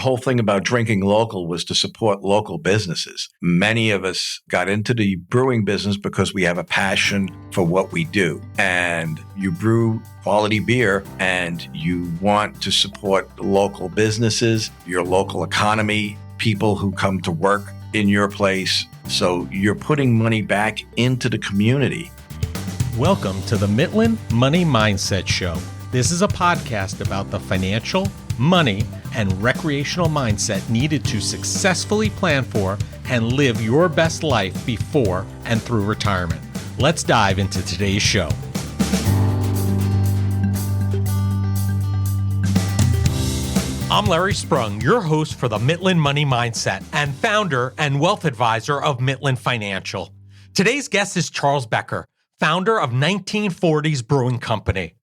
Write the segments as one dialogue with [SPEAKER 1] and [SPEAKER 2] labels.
[SPEAKER 1] whole thing about drinking local was to support local businesses. Many of us got into the brewing business because we have a passion for what we do. And you brew quality beer and you want to support local businesses, your local economy, people who come to work in your place. So you're putting money back into the community.
[SPEAKER 2] Welcome to the Midland Money Mindset Show. This is a podcast about the financial, money, and recreational mindset needed to successfully plan for and live your best life before and through retirement. Let's dive into today's show. I'm Larry Sprung, your host for the Midland Money Mindset and founder and wealth advisor of Midland Financial. Today's guest is Charles Becker, founder of 1940's Brewing Company.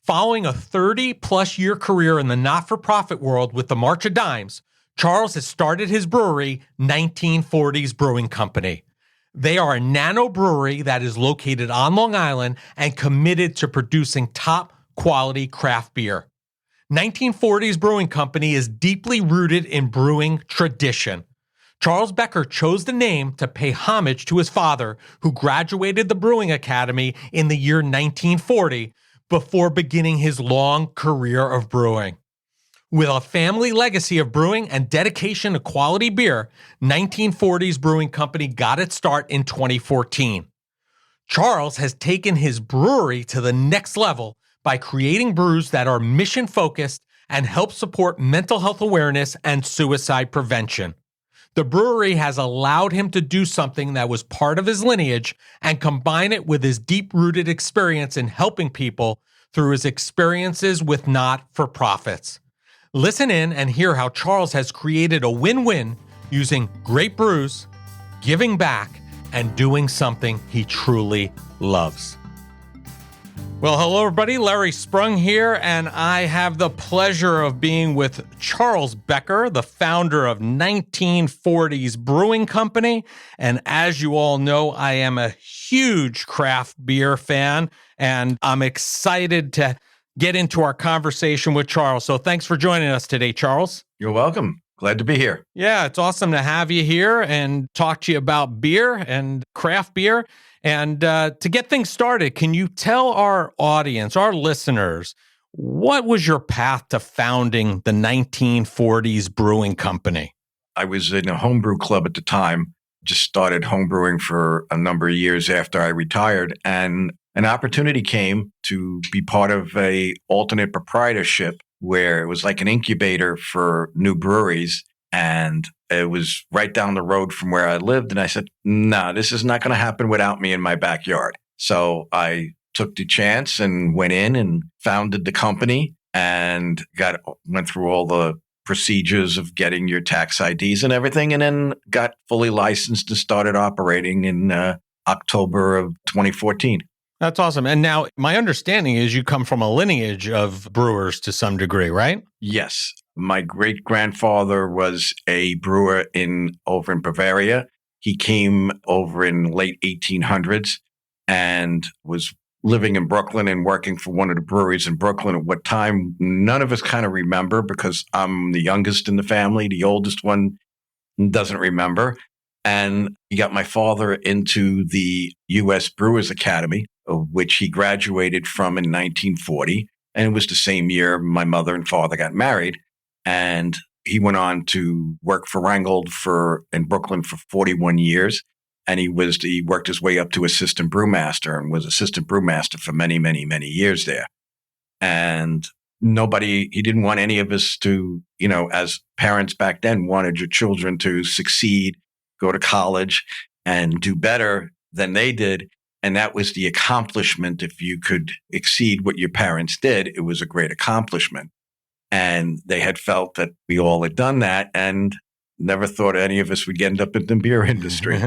[SPEAKER 2] Following a 30-plus year career in the not-for-profit world with the March of Dimes, Charles has started his brewery, 1940's Brewing Company. They are a nano brewery that is located on Long Island and committed to producing top-quality craft beer. 1940's Brewing Company is deeply rooted in brewing tradition. Charles Becker chose the name to pay homage to his father, who graduated the Brewing Academy in the year 1940, before beginning his long career of brewing. With a family legacy of brewing and dedication to quality beer, 1940's Brewing Company got its start in 2014. Charles has taken his brewery to the next level by creating brews that are mission-focused and help support mental health awareness and suicide prevention. The brewery has allowed him to do something that was part of his lineage and combine it with his deep-rooted experience in helping people through his experiences with not-for-profits. Listen in and hear how Charles has created a win-win using great brews, giving back, and doing something he truly loves. Well, hello, everybody. Larry Sprung here, and I have the pleasure of being with Charles Becker, the founder of 1940's Brewing Company. And as you all know, I am a huge craft beer fan, and I'm excited to get into our conversation with Charles. So thanks for joining us today, Charles.
[SPEAKER 1] You're welcome. Glad to be here.
[SPEAKER 2] Yeah, it's awesome to have you here and talk to you about beer and craft beer. And to get things started, can you tell our audience, our listeners, what was your path to founding the 1940's Brewing Company?
[SPEAKER 1] I was in a homebrew club at the time, just started homebrewing for a number of years after I retired, and an opportunity came to be part of a alternate proprietorship where it was like an incubator for new breweries. And it was right down the road from where I lived. And I said, no, this is not going to happen without me in my backyard. So I took the chance and went in and founded the company and went through all the procedures of getting your tax IDs and everything, and then got fully licensed and started operating in October of 2014.
[SPEAKER 2] That's awesome. And now my understanding is you come from a lineage of brewers to some degree, right?
[SPEAKER 1] Yes. My great-grandfather was a brewer over in Bavaria. He came over in late 1800s and was living in Brooklyn and working for one of the breweries in Brooklyn at what time none of us kind of remember, because I'm the youngest in the family. The oldest one doesn't remember. And he got my father into the U.S. Brewers Academy, which he graduated from in 1940. And it was the same year my mother and father got married. And he went on to work for Brengel in Brooklyn for 41 years. And he worked his way up to assistant brewmaster and was assistant brewmaster for many, many, many years there. And he didn't want any of us to, as parents back then, wanted your children to succeed, go to college, and do better than they did. And that was the accomplishment. If you could exceed what your parents did, it was a great accomplishment. And they had felt that we all had done that and never thought any of us would end up in the beer industry.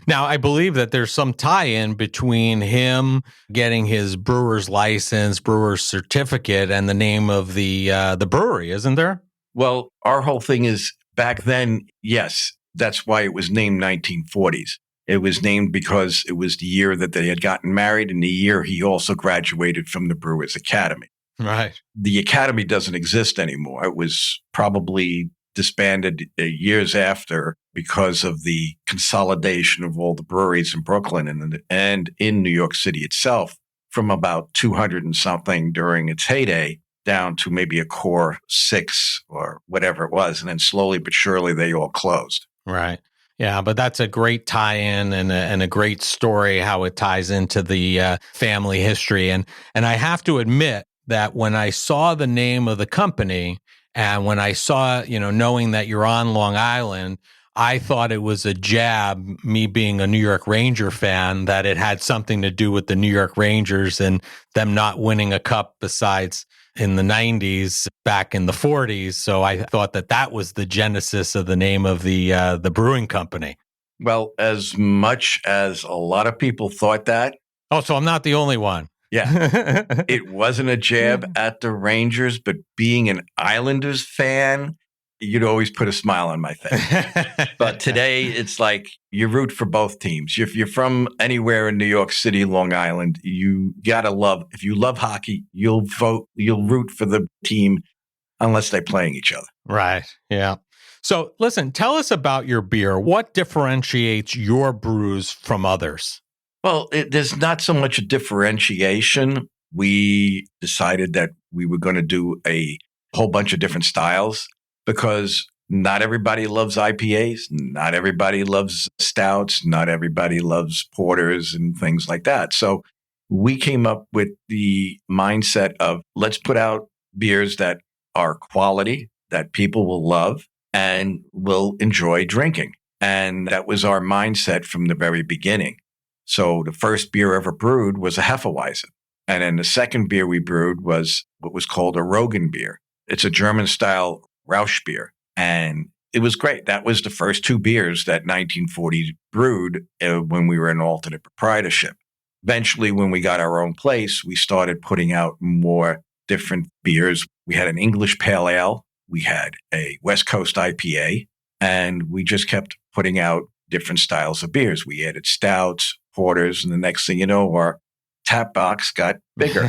[SPEAKER 2] Now, I believe that there's some tie-in between him getting his brewer's license, brewer's certificate, and the name of the brewery, isn't there?
[SPEAKER 1] Well, our whole thing is back then, yes, that's why it was named 1940's. It was named because it was the year that they had gotten married and the year he also graduated from the Brewers Academy.
[SPEAKER 2] Right.
[SPEAKER 1] The academy doesn't exist anymore. It was probably disbanded years after because of the consolidation of all the breweries in Brooklyn and in New York City itself, from about 200 and something during its heyday down to maybe a core 6 or whatever it was. And then slowly but surely they all closed.
[SPEAKER 2] Right. Yeah, but that's a great tie-in and a great story how it ties into the family history. And I have to admit that when I saw the name of the company and when I saw, knowing that you're on Long Island, I thought it was a jab, me being a New York Ranger fan, that it had something to do with the New York Rangers and them not winning a cup besides in the 90s, back in the 40s. So I thought that was the genesis of the name of the brewing company.
[SPEAKER 1] Well, as much as a lot of people thought that.
[SPEAKER 2] Oh, so I'm not the only one.
[SPEAKER 1] Yeah. It wasn't a jab at the Rangers, but being an Islanders fan, you'd always put a smile on my face. But today, it's like you root for both teams. If you're from anywhere in New York City, Long Island, you gotta love. If you love hockey, you'll root for the team unless they're playing each other.
[SPEAKER 2] Right. Yeah. So listen, tell us about your beer. What differentiates your brews from others?
[SPEAKER 1] Well, there's not so much a differentiation. We decided that we were going to do a whole bunch of different styles because not everybody loves IPAs. Not everybody loves stouts. Not everybody loves porters and things like that. So we came up with the mindset of let's put out beers that are quality, that people will love and will enjoy drinking. And that was our mindset from the very beginning. So the first beer ever brewed was a Hefeweizen. And then the second beer we brewed was what was called a Rogan beer. It's a German-style Rausch beer. And it was great. That was the first 2 beers that 1940 brewed when we were in alternate proprietorship. Eventually, when we got our own place, we started putting out more different beers. We had an English Pale Ale. We had a West Coast IPA. And we just kept putting out different styles of beers. We added stouts, porters, and the next thing you know, our tap box got bigger.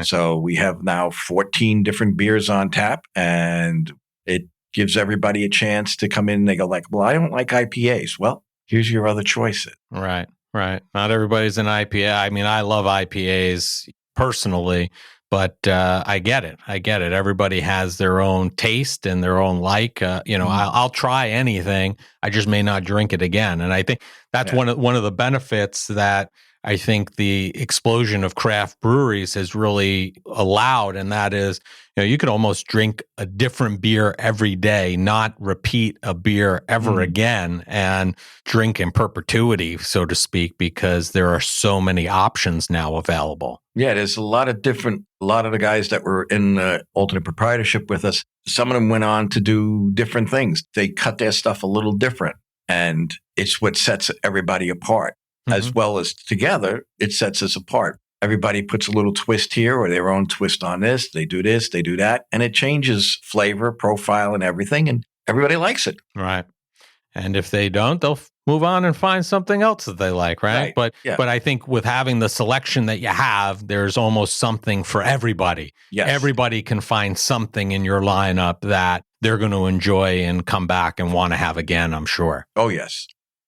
[SPEAKER 1] So we have now 14 different beers on tap, and it gives everybody a chance to come in and they go like, well, I don't like IPAs. Well, here's your other choices.
[SPEAKER 2] Right. Not everybody's an IPA. I mean, I love IPAs personally, but I get it. Everybody has their own taste and their own like. I'll try anything. I just may not drink it again. And I think that's one of the benefits that I think the explosion of craft breweries has really allowed, and that is, you can almost drink a different beer every day, not repeat a beer ever again, and drink in perpetuity, so to speak, because there are so many options now available.
[SPEAKER 1] Yeah, there's a lot of the guys that were in the alternate proprietorship with us, some of them went on to do different things. They cut their stuff a little different, and it's what sets everybody apart. As well as together, it sets us apart. Everybody puts a little twist here or their own twist on this. They do this, they do that, and it changes flavor, profile, and everything, and everybody likes it.
[SPEAKER 2] Right. And if they don't, they'll move on and find something else that they like, right? But I think with having the selection that you have, there's almost something for everybody.
[SPEAKER 1] Yes.
[SPEAKER 2] Everybody can find something in your lineup that they're going to enjoy and come back and want to have again, I'm sure.
[SPEAKER 1] Oh, yes.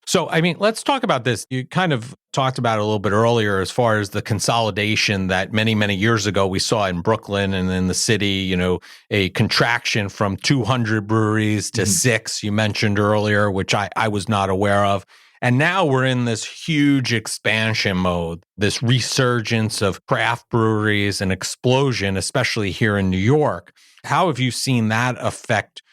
[SPEAKER 2] So, I mean, let's talk about this. You kind of talked about it a little bit earlier as far as the consolidation that many, many years ago we saw in Brooklyn and in the city, a contraction from 200 breweries to 6, you mentioned earlier, which I was not aware of. And now we're in this huge expansion mode, this resurgence of craft breweries and explosion, especially here in New York. How have you seen that affect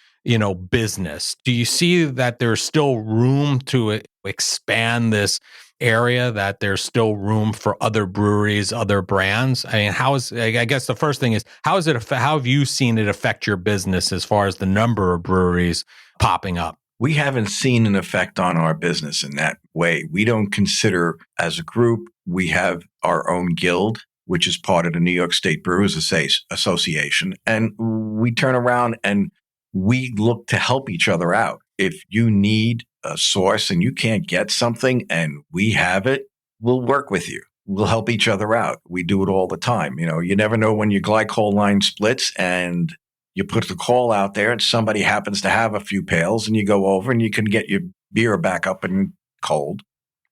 [SPEAKER 2] business? Do you see that there's still room to expand this area, that there's still room for other breweries, other brands? I mean, I guess the first thing is, how have you seen it affect your business as far as the number of breweries popping up?
[SPEAKER 1] We haven't seen an effect on our business in that way. We don't consider, as a group, we have our own guild, which is part of the New York State Brewers Association. And we turn around and we look to help each other out. If you need a source and you can't get something and we have it, we'll work with you. We'll help each other out. We do it all the time. You never know when your glycol line splits and You put the call out there and somebody happens to have a few pails and you go over and you can get your beer back up and cold.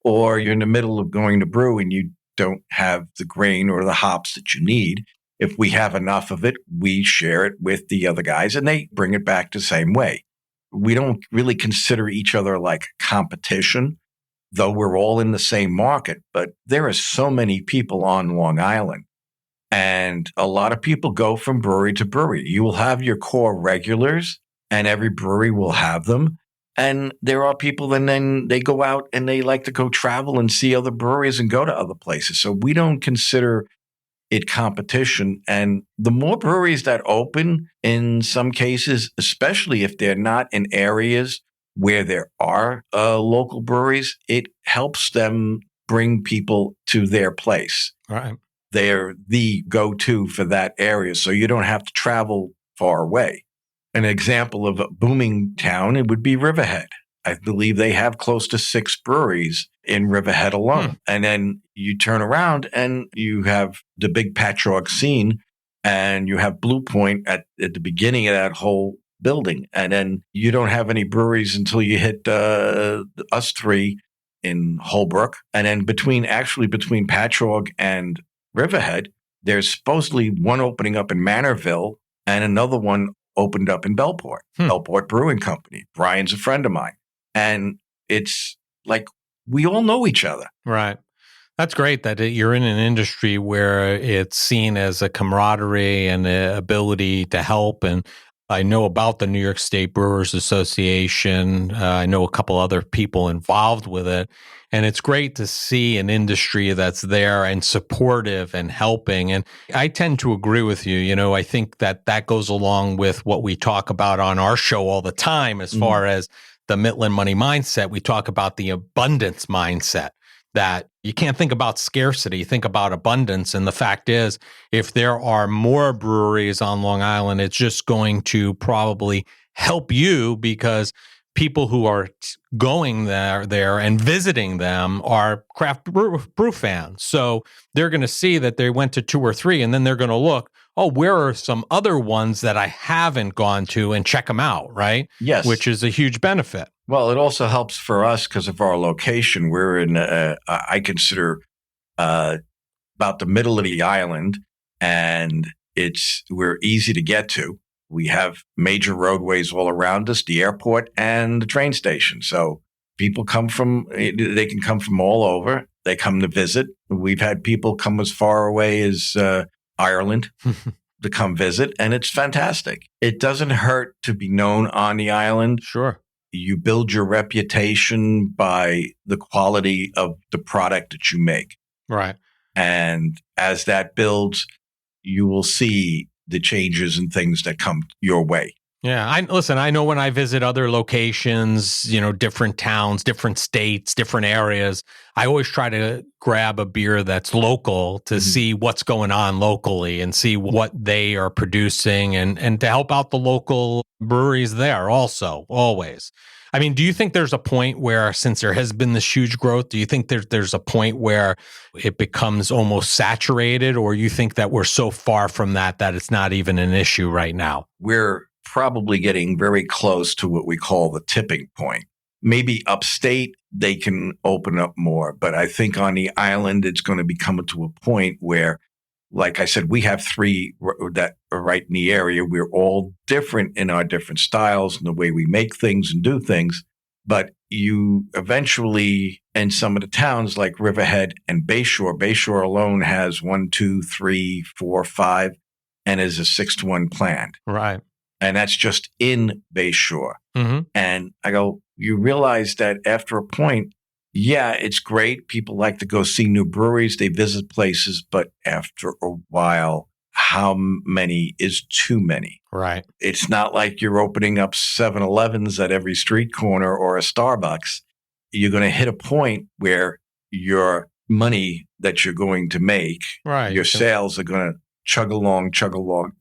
[SPEAKER 1] Or you're in the middle of going to brew and you don't have the grain or the hops that you need. If we have enough of it, we share it with the other guys and they bring it back the same way. We don't really consider each other like competition, though we're all in the same market. But there are so many people on Long Island. And a lot of people go from brewery to brewery. You will have your core regulars, and every brewery will have them. And there are people, and then they go out and they like to go travel and see other breweries and go to other places. So we don't consider it competition. And the more breweries that open, in some cases, especially if they're not in areas where there are local breweries, it helps them bring people to their place.
[SPEAKER 2] Right.
[SPEAKER 1] They're the go-to for that area, so you don't have to travel far away. An example of a booming town, it would be Riverhead. I believe they have close to 6 breweries in Riverhead alone. And then you turn around and you have the big Patchogue scene, and you have Blue Point at the beginning of that whole building. And then you don't have any breweries until you hit us 3 in Holbrook. And then between Patchogue and Riverhead, there's supposedly one opening up in Manorville and another one opened up in Bellport, Bellport Brewing Company. Brian's a friend of mine. And it's like we all know each other.
[SPEAKER 2] Right. That's great that you're in an industry where it's seen as a camaraderie and the ability to help. And I know about the New York State Brewers Association. I know a couple other people involved with it. And it's great to see an industry that's there and supportive and helping. And I tend to agree with you. You know, I think that goes along with what we talk about on our show all the time as far as the Midland money mindset. We talk about the abundance mindset, that you can't think about scarcity, think about abundance. And the fact is, if there are more breweries on Long Island, it's just going to probably help you because people who are going there and visiting them are craft brew fans. So they're going to see that they went to 2 or 3, and then they're going to look, oh, where are some other ones that I haven't gone to, and check them out, right?
[SPEAKER 1] Yes.
[SPEAKER 2] Which is a huge benefit.
[SPEAKER 1] Well, it also helps for us because of our location. We're in, I consider, about the middle of the island, and we're easy to get to. We have major roadways all around us, the airport and the train station. So people they can come from all over. They come to visit. We've had people come as far away as Ireland to come visit, and it's fantastic. It doesn't hurt to be known on the island.
[SPEAKER 2] Sure.
[SPEAKER 1] You build your reputation by the quality of the product that you make.
[SPEAKER 2] Right.
[SPEAKER 1] And as that builds, you will see the changes and things that come your way.
[SPEAKER 2] Yeah. I know when I visit other locations, different towns, different states, different areas, I always try to grab a beer that's local to see what's going on locally and see what they are producing and to help out the local breweries there also, always. I mean, do you think there's a point where, since there has been this huge growth, do you think there's a point where it becomes almost saturated, or you think that we're so far from that it's not even an issue right now?
[SPEAKER 1] We're probably getting very close to what we call the tipping point. Maybe upstate, they can open up more. But I think on the island, it's going to be coming to a point where, like I said, we have 3 that are right in the area. We're all different in our different styles and the way we make things and do things. But you eventually, in some of the towns like Riverhead and Bayshore alone has 1, 2, 3, 4, 5, and is a 6th one planned.
[SPEAKER 2] Right.
[SPEAKER 1] And that's just in Bayshore. And I go, you realize that after a point, yeah, it's great. People like to go see new breweries. They visit places. But after a while, how many is too many?
[SPEAKER 2] Right.
[SPEAKER 1] It's not like you're opening up 7-Elevens at every street corner or a Starbucks. You're going to hit a point where your money that you're going to make, your sales are going to chug along.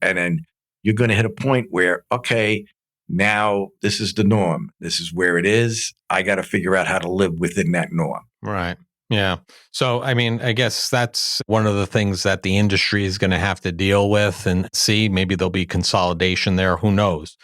[SPEAKER 1] And then you're going to hit a point where, okay, now this is the norm. This is where it is. I got to figure out how to live within that norm.
[SPEAKER 2] Right. Yeah. So, I mean, I guess that's one of the things that the industry is going to have to deal with and see. Maybe there'll be consolidation there. Who knows?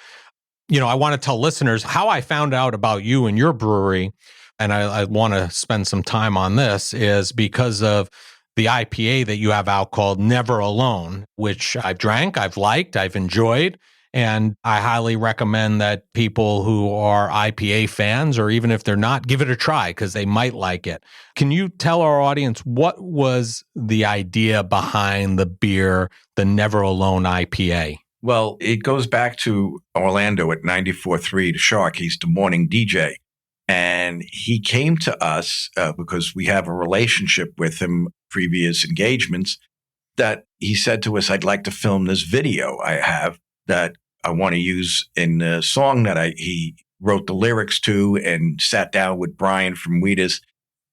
[SPEAKER 2] I want to tell listeners how I found out about you and your brewery. And I want to spend some time on this is because of the IPA that you have out called Never Alone, which I've drank, I've liked, I've enjoyed. And I highly recommend that people who are IPA fans, or even if they're not, give it a try because they might like it. Can you tell our audience what was the idea behind the beer, the Never Alone IPA?
[SPEAKER 1] Well, it goes back to Orlando at 94.3 to Shark. He's the morning DJ. And he came to us because we have a relationship with him, previous engagements, that he said to us, I'd like to film this video I have that I want to use in a song that he wrote the lyrics to and sat down with Brian from Wheatus,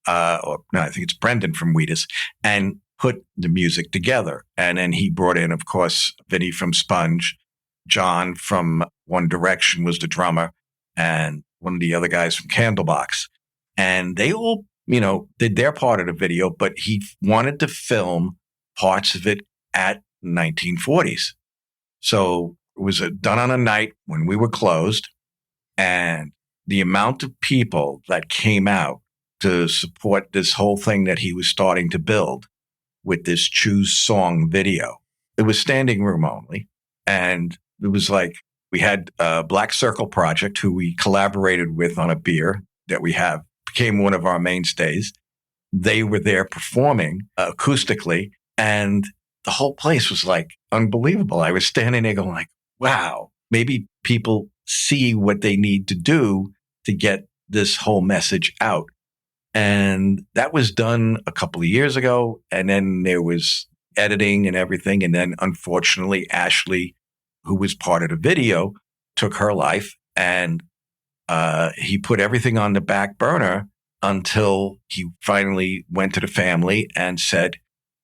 [SPEAKER 1] or no, I think it's Brendan from Wheatus, and put the music together. And then he brought in, of course, Vinny from Sponge, John from One Direction was the drummer, and one of the other guys from Candlebox. And they all, did their part of the video, but he wanted to film parts of it at 1940's. So it was done on a night when we were closed, and the amount of people that came out to support this whole thing that he was starting to build with this Choose Song video. It was standing room only. And it was like we had a Black Circle Project who we collaborated with on a beer that we have, became one of our mainstays. They were there performing acoustically, and the whole place was like unbelievable. I was standing there going like, wow, maybe people see what they need to do to get this whole message out. And that was done a couple of years ago. And then there was editing and everything. And then unfortunately, Ashley, who was part of the video, took her life, and he put everything on the back burner until he finally went to the family and said,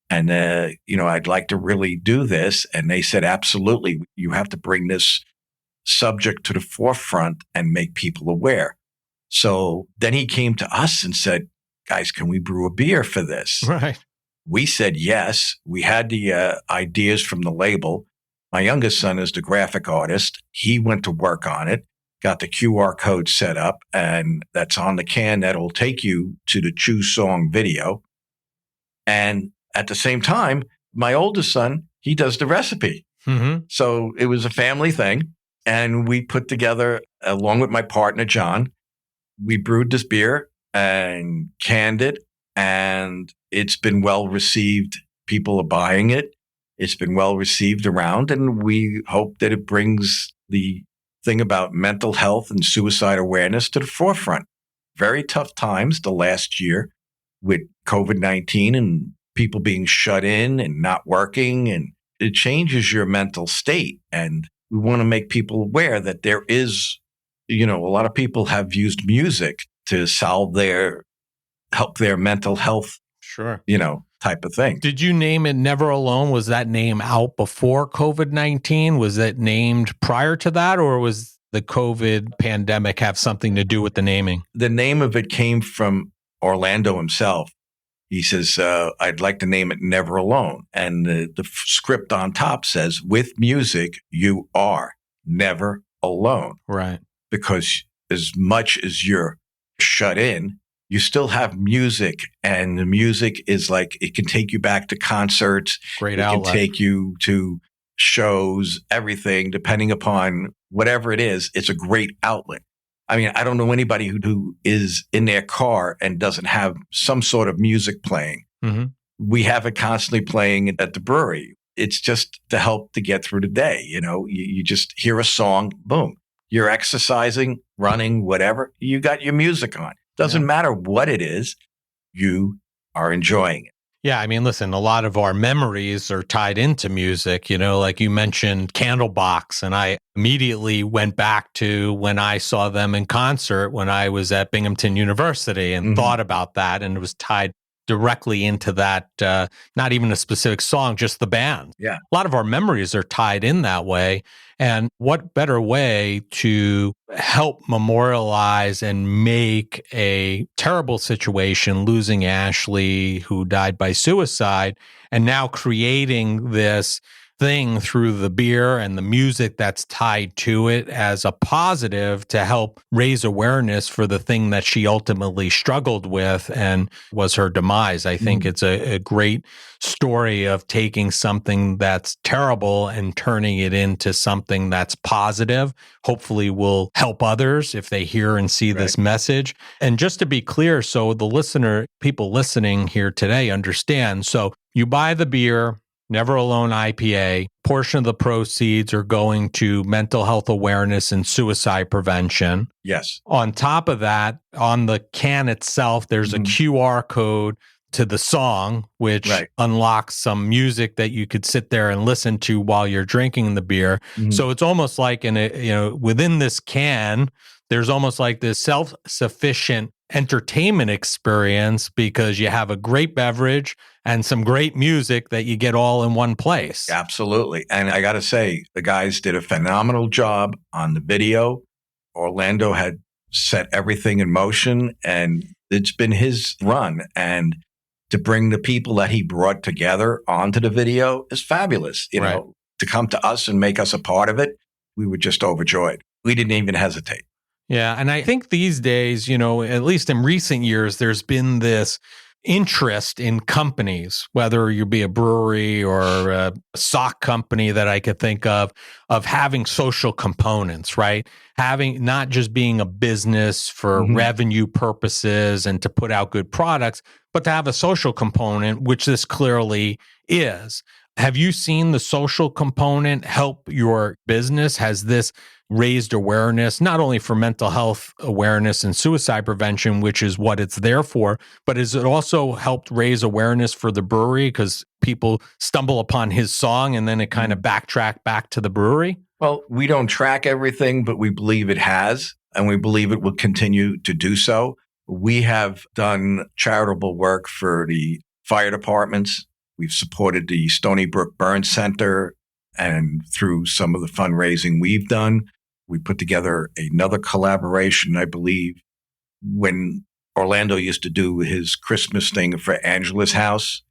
[SPEAKER 1] I'd like to really do this. And they said, absolutely, you have to bring this subject to the forefront and make people aware. So then he came to us and said, guys, can we brew a beer for this?
[SPEAKER 2] Right.
[SPEAKER 1] We said yes. We had the ideas from the label. My youngest son is the graphic artist. He went to work on it, got the QR code set up, and that's on the can that'll take you to the Choose Song video. And at the same time, my oldest son, he does the recipe.
[SPEAKER 2] Mm-hmm.
[SPEAKER 1] So it was a family thing. And we put together, along with my partner, John, we brewed this beer and canned it, and it's been well received. People are buying it. It's been well received around, and we hope that it brings the thing about mental health and suicide awareness to the forefront. Very tough times the last year with COVID-19 and people being shut in and not working, and it changes your mental state. And we want to make people aware that there is, a lot of people have used music to help their mental health,
[SPEAKER 2] sure,
[SPEAKER 1] type of thing.
[SPEAKER 2] Did you name it Never Alone? Was that name out before COVID-19? Was it named prior to that, or was the COVID pandemic have something to do with the naming?
[SPEAKER 1] The name of it came from Orlando himself. He says, I'd like to name it Never Alone. And the script on top says, with music, you are never alone.
[SPEAKER 2] Right.
[SPEAKER 1] Because as much as you're shut in, you still have music, and the music is like, it can take you back to concerts.
[SPEAKER 2] Great
[SPEAKER 1] outlet. It can take you to shows, everything, depending upon whatever it is. It's a great outlet. I mean, I don't know anybody who is in their car and doesn't have some sort of music playing.
[SPEAKER 2] Mm-hmm.
[SPEAKER 1] We have it constantly playing at the brewery. It's just to help to get through the day. You just hear a song, boom. You're exercising, running, whatever. You got your music on. Doesn't matter what it is, you are enjoying it.
[SPEAKER 2] Yeah, I mean, listen, a lot of our memories are tied into music, like you mentioned Candlebox, and I immediately went back to when I saw them in concert when I was at Binghamton University and thought about that, and it was tied directly into that, not even a specific song, just the band.
[SPEAKER 1] Yeah.
[SPEAKER 2] A lot of our memories are tied in that way. And what better way to help memorialize and make a terrible situation, losing Ashley, who died by suicide, and now creating this thing through the beer and the music that's tied to it as a positive to help raise awareness for the thing that she ultimately struggled with and was her demise. I think it's a great story of taking something that's terrible and turning it into something that's positive. Hopefully will help others if they hear and see this message. And just to be clear, so the people listening here today understand. So you buy the beer, Never Alone IPA, portion of the proceeds are going to mental health awareness and suicide prevention.
[SPEAKER 1] Yes.
[SPEAKER 2] On top of that, on the can itself, there's a QR code to the song, which unlocks some music that you could sit there and listen to while you're drinking the beer. So it's almost like within this can, there's almost like this self-sufficient entertainment experience because you have a great beverage and some great music that you get all in one place.
[SPEAKER 1] Absolutely. And I got to say, the guys did a phenomenal job on the video. Orlando had set everything in motion, and it's been his run. And to bring the people that he brought together onto the video is fabulous. You know, to come to us and make us a part of it, we were just overjoyed. We didn't even hesitate.
[SPEAKER 2] Yeah. And I think these days, at least in recent years, there's been this interest in companies, whether you be a brewery or a sock company that I could think of having social components, right? Having not just being a business for revenue purposes and to put out good products, but to have a social component, which this clearly is. Have you seen the social component help your business? Has this raised awareness, not only for mental health awareness and suicide prevention, which is what it's there for, but has it also helped raise awareness for the brewery because people stumble upon his song and then it kind of backtrack back to the brewery?
[SPEAKER 1] Well, we don't track everything, but we believe it has, and we believe it will continue to do so. We have done charitable work for the fire departments. We've supported the Stony Brook Burn Center, and through some of the fundraising we've done, we put together another collaboration, I believe, when Orlando used to do his Christmas thing for Angela's house.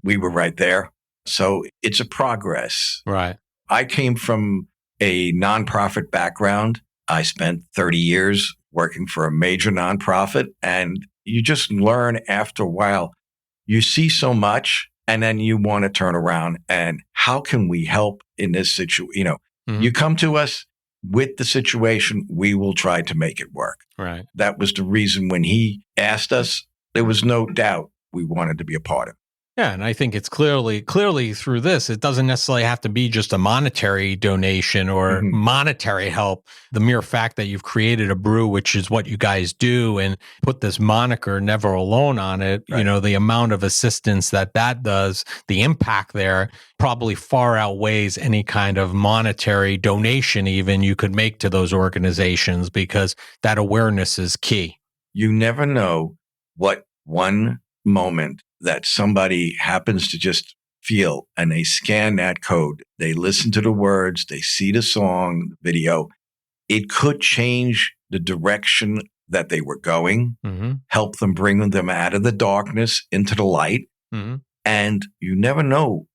[SPEAKER 1] We were right there. So it's a progress.
[SPEAKER 2] Right.
[SPEAKER 1] I came from a nonprofit background. I spent 30 years working for a major nonprofit, and you just learn after a while. You see so much, and then you want to turn around and how can we help in this situation? You come to us with the situation, we will try to make it work.
[SPEAKER 2] Right.
[SPEAKER 1] That was the reason when he asked us, there was no doubt we wanted to be a part of it.
[SPEAKER 2] Yeah, and I think it's clearly through this, it doesn't necessarily have to be just a monetary donation or monetary help. The mere fact that you've created a brew, which is what you guys do, and put this moniker Never Alone on it, the amount of assistance that does, the impact there probably far outweighs any kind of monetary donation even you could make to those organizations because that awareness is key.
[SPEAKER 1] You never know what one moment that somebody happens to just feel, and they scan that code. They listen to the words, they see the song, the video. It could change the direction that they were going, help them bring them out of the darkness into the light. And you never know.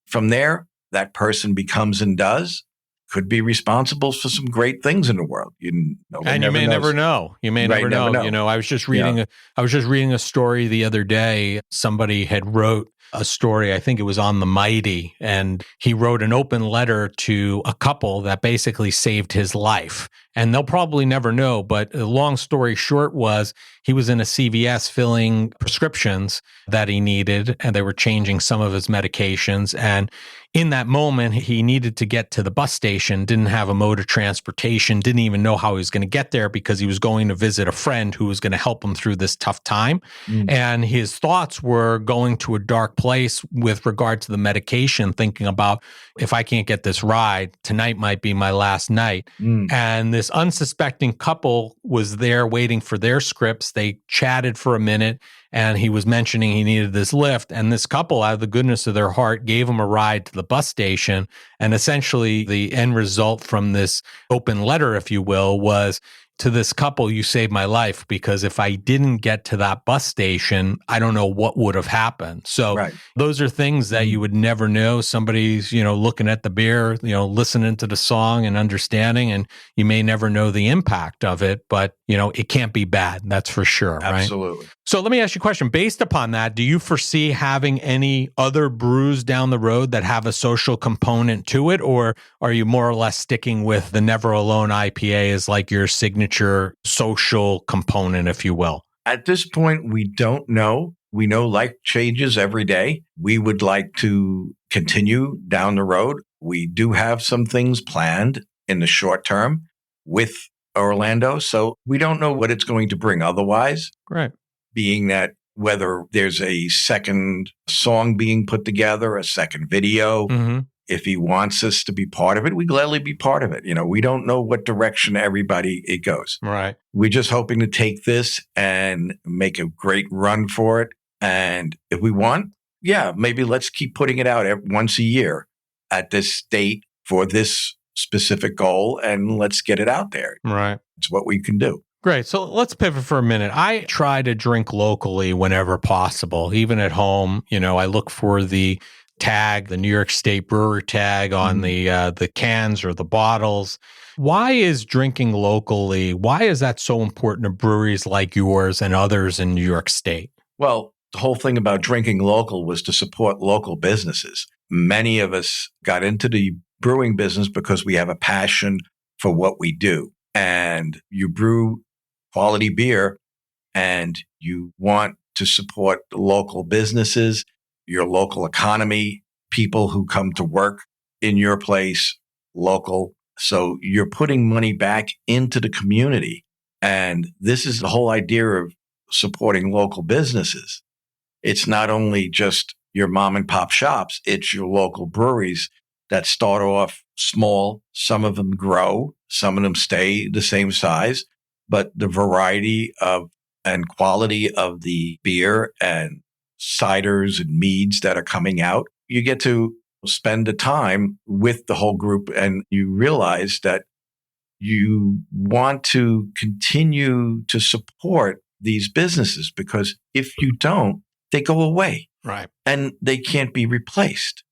[SPEAKER 1] From there, that person becomes and does, could be responsible for some great things in the world. You may never know.
[SPEAKER 2] You may never know. I was just reading a story the other day. Somebody had wrote a story, I think it was on the Mighty, and he wrote an open letter to a couple that basically saved his life. And they'll probably never know, but the long story short was he was in a CVS filling prescriptions that he needed, and they were changing some of his medications. And in that moment, he needed to get to the bus station, didn't have a mode of transportation, didn't even know how he was going to get there because he was going to visit a friend who was going to help him through this tough time. And his thoughts were going to a dark place with regard to the medication, thinking about if I can't get this ride, tonight might be my last night. And this unsuspecting couple was there waiting for their scripts. They chatted for a minute and he was mentioning he needed this lift. And this couple, out of the goodness of their heart, gave him a ride to the bus station. And essentially the end result from this open letter, if you will, was, to this couple, you saved my life, because if I didn't get to that bus station, I don't know what would have happened. So those are things that you would never know. Somebody's, looking at the beer, listening to the song and understanding, and you may never know the impact of it, but it can't be bad. That's for sure. Right?
[SPEAKER 1] Absolutely.
[SPEAKER 2] So let me ask you a question. Based upon that, do you foresee having any other brews down the road that have a social component to it? Or are you more or less sticking with the Never Alone IPA as like your signature social component, if you will?
[SPEAKER 1] At this point, we don't know. We know life changes every day. We would like to continue down the road. We do have some things planned in the short term with Orlando. So we don't know what it's going to bring otherwise.
[SPEAKER 2] Right.
[SPEAKER 1] Being that whether there's a second song being put together, a second video, if he wants us to be part of it, we gladly be part of it. We don't know what direction it goes.
[SPEAKER 2] Right.
[SPEAKER 1] We're just hoping to take this and make a great run for it. And if we want, maybe let's keep putting it out once a year at this date for this specific goal, and let's get it out there.
[SPEAKER 2] Right.
[SPEAKER 1] It's what we can do.
[SPEAKER 2] Great. So let's pivot for a minute. I try to drink locally whenever possible, even at home. I look for the tag, the New York State brewer tag on the cans or the bottles. Why is drinking locally, why is that so important to breweries like yours and others in New York State?
[SPEAKER 1] Well, the whole thing about drinking local was to support local businesses. Many of us got into the brewing business because we have a passion for what we do. And you brew quality beer and you want to support the local businesses, your local economy, people who come to work in your place, local. So you're putting money back into the community. And this is the whole idea of supporting local businesses. It's not only just your mom and pop shops, it's your local breweries that start off small. Some of them grow, some of them stay the same size, but the variety of and quality of the beer and ciders and meads that are coming out, you get to spend the time with the whole group, and you realize that you want to continue to support these businesses, because if you don't, they go away.
[SPEAKER 2] Right.
[SPEAKER 1] And they can't be replaced.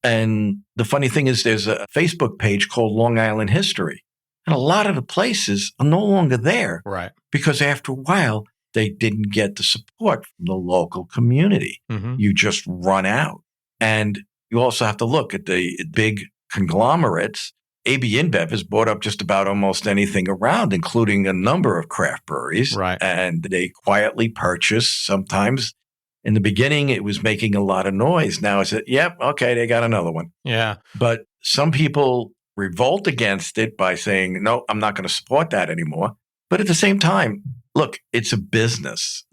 [SPEAKER 1] And the funny thing is, there's a Facebook page called Long Island History. And a lot of the places are no longer there.
[SPEAKER 2] Right.
[SPEAKER 1] Because after a while, they didn't get the support from the local community. You just run out. And you also have to look at the big conglomerates. AB InBev has bought up just about almost anything around, including a number of craft breweries.
[SPEAKER 2] Right.
[SPEAKER 1] And they quietly purchase. Sometimes in the beginning, it was making a lot of noise. Now it's, yep, okay, they got another one.
[SPEAKER 2] Yeah.
[SPEAKER 1] But some people revolt against it by saying, no, I'm not going to support that anymore. But at the same time, look, it's a business.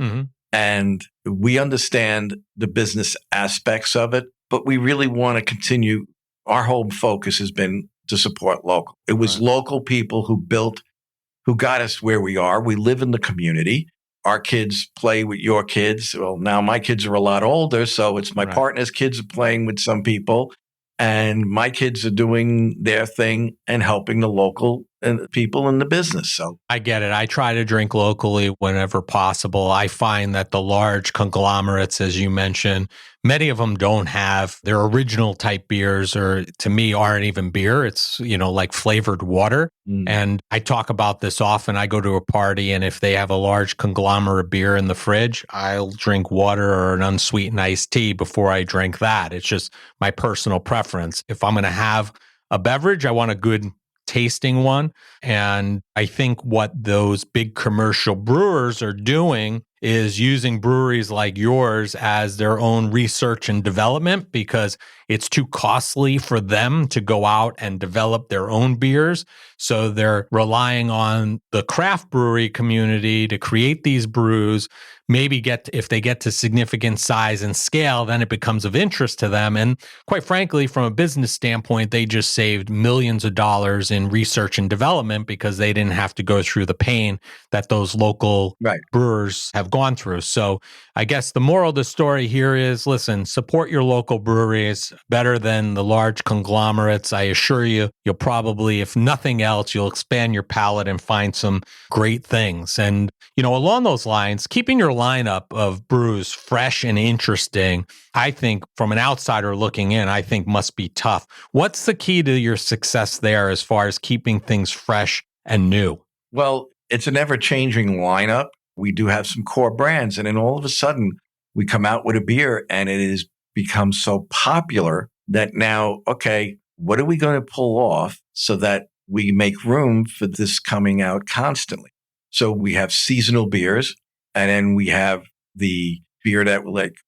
[SPEAKER 1] And we understand the business aspects of it, but we really want to continue. Our whole focus has been to support local. It was local people who got us where we are. We live in the community. Our kids play with your kids. Well, now my kids are a lot older, so it's my partner's kids are playing with some people, and my kids are doing their thing and helping the local and people in the business. So
[SPEAKER 2] I get it. I try to drink locally whenever possible. I find that the large conglomerates, as you mentioned, many of them don't have their original type beers, or to me aren't even beer. It's, like flavored water. And I talk about this often. I go to a party, and if they have a large conglomerate beer in the fridge, I'll drink water or an unsweetened iced tea before I drink that. It's just my personal preference. If I'm going to have a beverage, I want a good tasting one. And I think what those big commercial brewers are doing is using breweries like yours as their own research and development because it's too costly for them to go out and develop their own beers. So they're relying on the craft brewery community to create these brews. Maybe if they get to significant size and scale, then it becomes of interest to them. And quite frankly, from a business standpoint, they just saved millions of dollars in research and development because they didn't have to go through the pain that those local brewers have gone through. So I guess the moral of the story here is, listen, support your local breweries better than the large conglomerates. I assure you, you'll probably, if nothing else, you'll expand your palate and find some great things. And, along those lines, keeping your lineup of brews fresh and interesting, I think from an outsider looking in, I think must be tough. What's the key to your success there as far as keeping things fresh and new?
[SPEAKER 1] Well, it's an ever-changing lineup. We do have some core brands, and then all of a sudden we come out with a beer and it has become so popular that now, okay, what are we going to pull off so that we make room for this coming out constantly? So we have seasonal beers, and then we have the beer that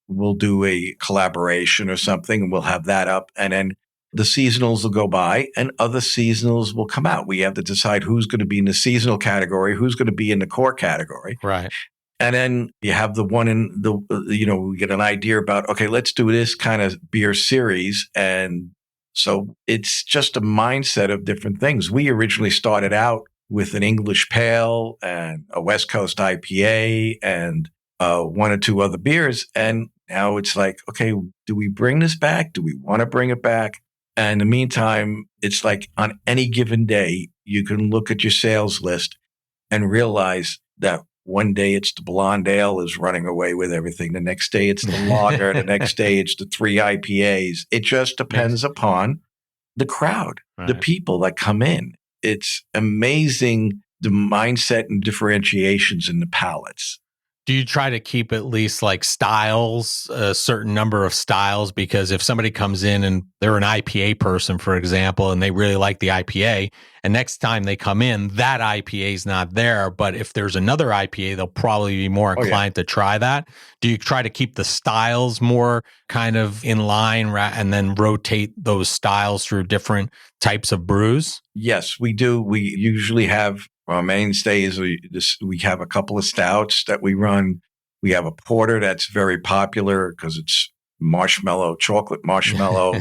[SPEAKER 1] we'll do a collaboration or something, and we'll have that up, and then the seasonals will go by and other seasonals will come out. We have to decide who's going to be in the seasonal category, who's going to be in the core category.
[SPEAKER 2] Right.
[SPEAKER 1] And then you have the one in the, we get an idea about, okay, let's do this kind of beer series. And so it's just a mindset of different things. We originally started out with an English Pale and a West Coast IPA and one or two other beers. And now it's like, okay, do we bring this back? Do we want to bring it back? And in the meantime, it's like on any given day, you can look at your sales list and realize that one day it's the blonde ale is running away with everything. The next day it's the lager. The next day it's the 3 IPAs. It just depends upon the crowd, the people that come in. It's amazing the mindset and differentiations in the palates.
[SPEAKER 2] Do you try to keep at least like styles, a certain number of styles? Because if somebody comes in and they're an IPA person, for example, and they really like the IPA, and next time they come in, that IPA is not there. But if there's another IPA, they'll probably be more inclined to try that. Do you try to keep the styles more kind of in line and then rotate those styles through different types of brews?
[SPEAKER 1] Yes, we do. We usually have our mainstays. We have a couple of stouts that we run. We have a porter that's very popular because it's marshmallow, chocolate marshmallow.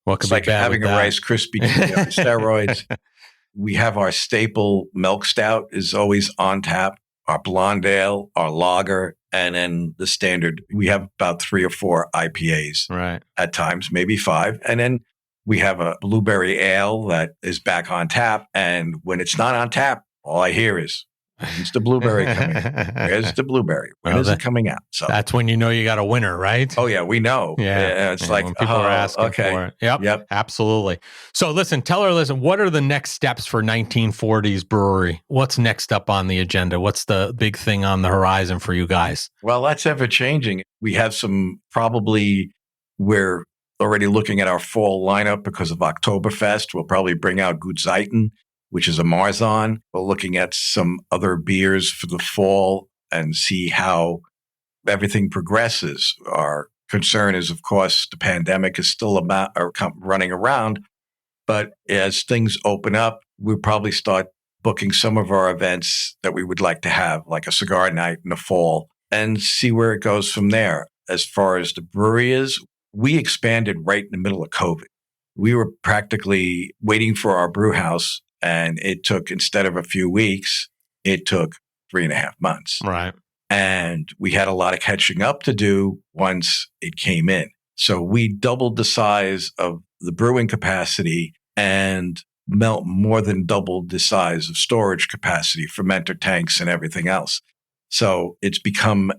[SPEAKER 2] It's
[SPEAKER 1] like having a Rice Krispie on steroids. We have our staple milk stout is always on tap, our blonde ale, our lager, and then the standard. We have about 3 or 4 IPAs at times, maybe 5. And then we have a blueberry ale that is back on tap. And when it's not on tap, all I hear is, when's the blueberry coming? Where's the blueberry? When is it coming out? So
[SPEAKER 2] that's when you know you got a winner, right?
[SPEAKER 1] Oh, yeah, we know. It's like,
[SPEAKER 2] when people are asking for it. Yep, absolutely. So listen, what are the next steps for 1940's Brewery? What's next up on the agenda? What's the big thing on the horizon for you guys?
[SPEAKER 1] Well, that's ever changing. We have we're already looking at our fall lineup because of Oktoberfest. We'll probably bring out Gut Zeiten, which is a Marzahn. We're looking at some other beers for the fall and see how everything progresses. Our concern is, of course, the pandemic is still running around. But as things open up, we'll probably start booking some of our events that we would like to have, like a cigar night in the fall, and see where it goes from there. As far as the brewery is, we expanded right in the middle of COVID. We were practically waiting for our brew house, and it took, instead of a few weeks, it took 3.5 months.
[SPEAKER 2] Right.
[SPEAKER 1] And we had a lot of catching up to do once it came in. So we doubled the size of the brewing capacity and more than doubled the size of storage capacity, fermenter tanks and everything else. So it's become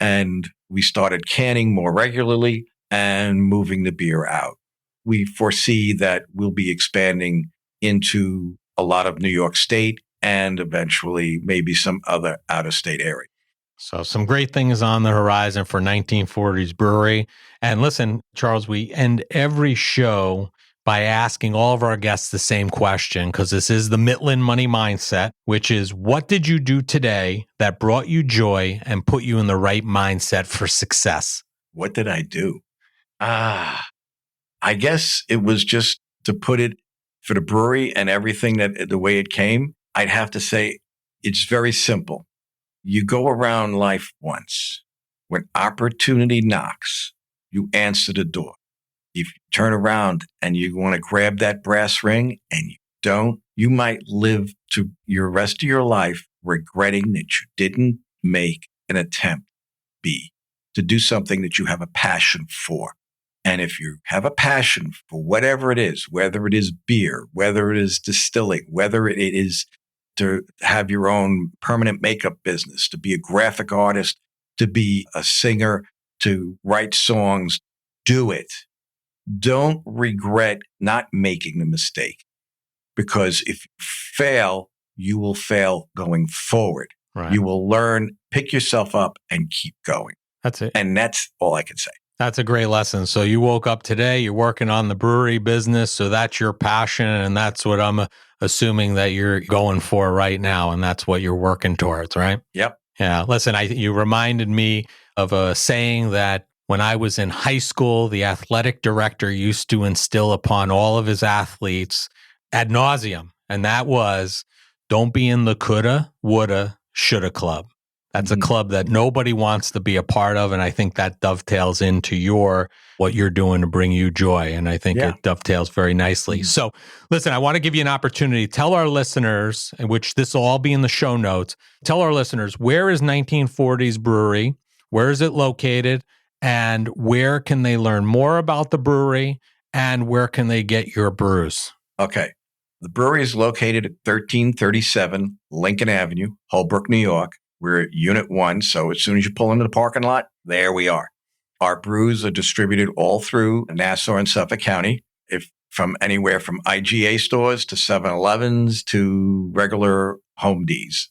[SPEAKER 1] and we started canning more regularly and moving the beer out. We foresee that we'll be expanding into a lot of New York State and eventually maybe some other out-of-state area.
[SPEAKER 2] So some great things on the horizon for 1940's Brewery. And listen, Charles, we end every show by asking all of our guests the same question, because this is the Mitlin Money Mindset, which is, what did you do today that brought you joy and put you in the right mindset for success?
[SPEAKER 1] What did I do? I guess it was just to put it for the brewery and everything that the way it came. I'd have to say it's very simple. You go around life once. When opportunity knocks, you answer the door. If you turn around and you want to grab that brass ring and you don't, you might live to your rest of your life regretting that you didn't make an attempt to do something that you have a passion for. And if you have a passion for whatever it is, whether it is beer, whether it is distilling, whether it is to have your own permanent makeup business, to be a graphic artist, to be a singer, to write songs, do it. Don't regret not making the mistake, because if you fail, you will fail going forward.
[SPEAKER 2] Right.
[SPEAKER 1] You will learn, pick yourself up and keep going.
[SPEAKER 2] That's it.
[SPEAKER 1] And that's all I can say.
[SPEAKER 2] That's a great lesson. So you woke up today, you're working on the brewery business. So that's your passion. And that's what I'm assuming that you're going for right now. And that's what you're working towards, right?
[SPEAKER 1] Yep.
[SPEAKER 2] Yeah. Listen, you reminded me of a saying that when I was in high school, the athletic director used to instill upon all of his athletes ad nauseum. And that was, don't be in the coulda, woulda, shoulda club. That's a club that nobody wants to be a part of. And I think that dovetails into what you're doing to bring you joy. And I think it dovetails very nicely. So listen, I want to give you an opportunity. Tell our listeners, which this will all be in the show notes, tell our listeners, where is 1940's Brewery? Where is it located? And where can they learn more about the brewery? And where can they get your brews?
[SPEAKER 1] Okay. The brewery is located at 1337 Lincoln Avenue, Holbrook, New York. We're at Unit 1, so as soon as you pull into the parking lot, there we are. Our brews are distributed all through Nassau and Suffolk County, from anywhere from IGA stores to 7-Elevens to regular Home D's.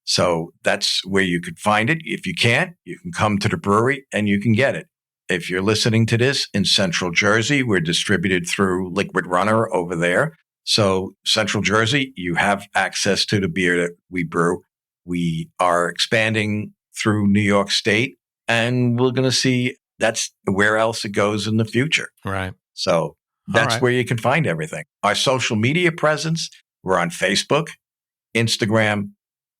[SPEAKER 1] So that's where you could find it. If you can't, you can come to the brewery and you can get it. If you're listening to this in Central Jersey, we're distributed through Liquid Runner over there. So Central Jersey, you have access to the beer that we brew. We are expanding through New York State, and we're going to see that's where else it goes in the future.
[SPEAKER 2] Right.
[SPEAKER 1] So that's where you can find everything. Our social media presence, we're on Facebook, Instagram,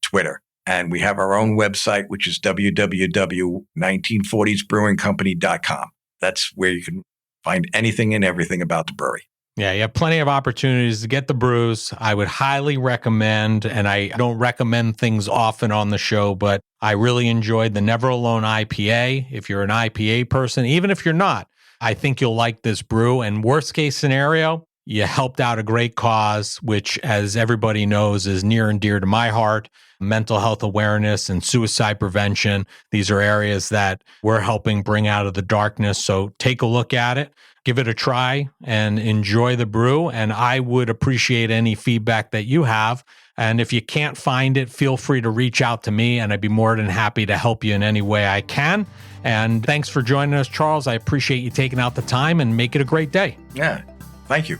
[SPEAKER 1] Twitter, and we have our own website, which is www.1940'sbrewingcompany.com. That's where you can find anything and everything about the brewery.
[SPEAKER 2] Yeah, you have plenty of opportunities to get the brews. I would highly recommend, and I don't recommend things often on the show, but I really enjoyed the Never Alone IPA. If you're an IPA person, even if you're not, I think you'll like this brew. And worst case scenario, you helped out a great cause, which, as everybody knows, is near and dear to my heart. Mental health awareness and suicide prevention. These are areas that we're helping bring out of the darkness. So take a look at it. Give it a try and enjoy the brew. And I would appreciate any feedback that you have. And if you can't find it, feel free to reach out to me and I'd be more than happy to help you in any way I can. And thanks for joining us, Charles. I appreciate you taking out the time and make it a great day.
[SPEAKER 1] Yeah, thank you.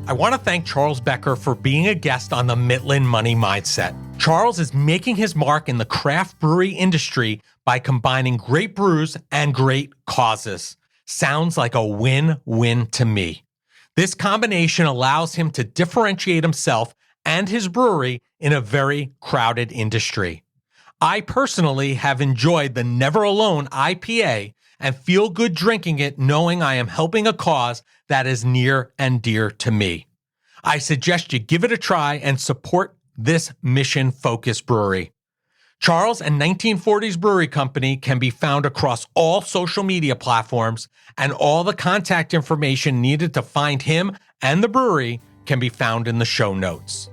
[SPEAKER 2] I want to thank Charles Becker for being a guest on the Mitlin Money Mindset. Charles is making his mark in the craft brewery industry by combining great brews and great causes. Sounds like a win-win to me. This combination allows him to differentiate himself and his brewery in a very crowded industry. I personally have enjoyed the Never Alone IPA and feel good drinking it, knowing I am helping a cause that is near and dear to me. I suggest you give it a try and support this mission-focused brewery. Charles and 1940's Brewery Company can be found across all social media platforms, and all the contact information needed to find him and the brewery can be found in the show notes.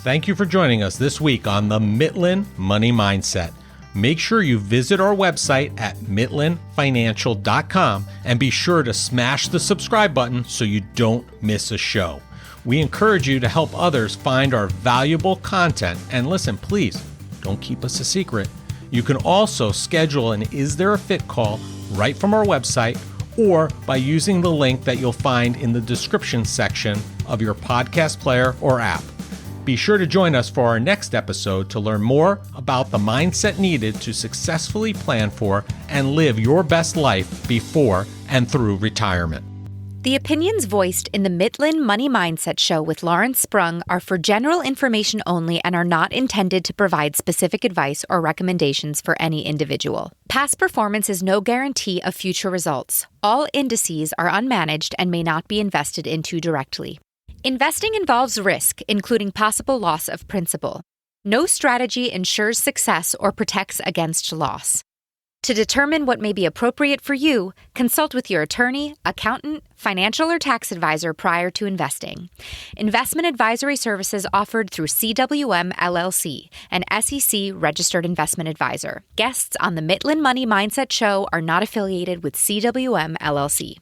[SPEAKER 2] Thank you for joining us this week on the Mitlin Money Mindset. Make sure you visit our website at mitlinfinancial.com and be sure to smash the subscribe button so you don't miss a show. We encourage you to help others find our valuable content. And listen, please, don't keep us a secret. You can also schedule an Is There a Fit call right from our website or by using the link that you'll find in the description section of your podcast player or app. Be sure to join us for our next episode to learn more about the mindset needed to successfully plan for and live your best life before and through retirement.
[SPEAKER 3] The opinions voiced in the Midland Money Mindset Show with Lawrence Sprung are for general information only and are not intended to provide specific advice or recommendations for any individual. Past performance is no guarantee of future results. All indices are unmanaged and may not be invested into directly. Investing involves risk, including possible loss of principal. No strategy ensures success or protects against loss. To determine what may be appropriate for you, consult with your attorney, accountant, financial or tax advisor prior to investing. Investment advisory services offered through CWM LLC, an SEC registered investment advisor. Guests on the Midland Money Mindset Show are not affiliated with CWM LLC.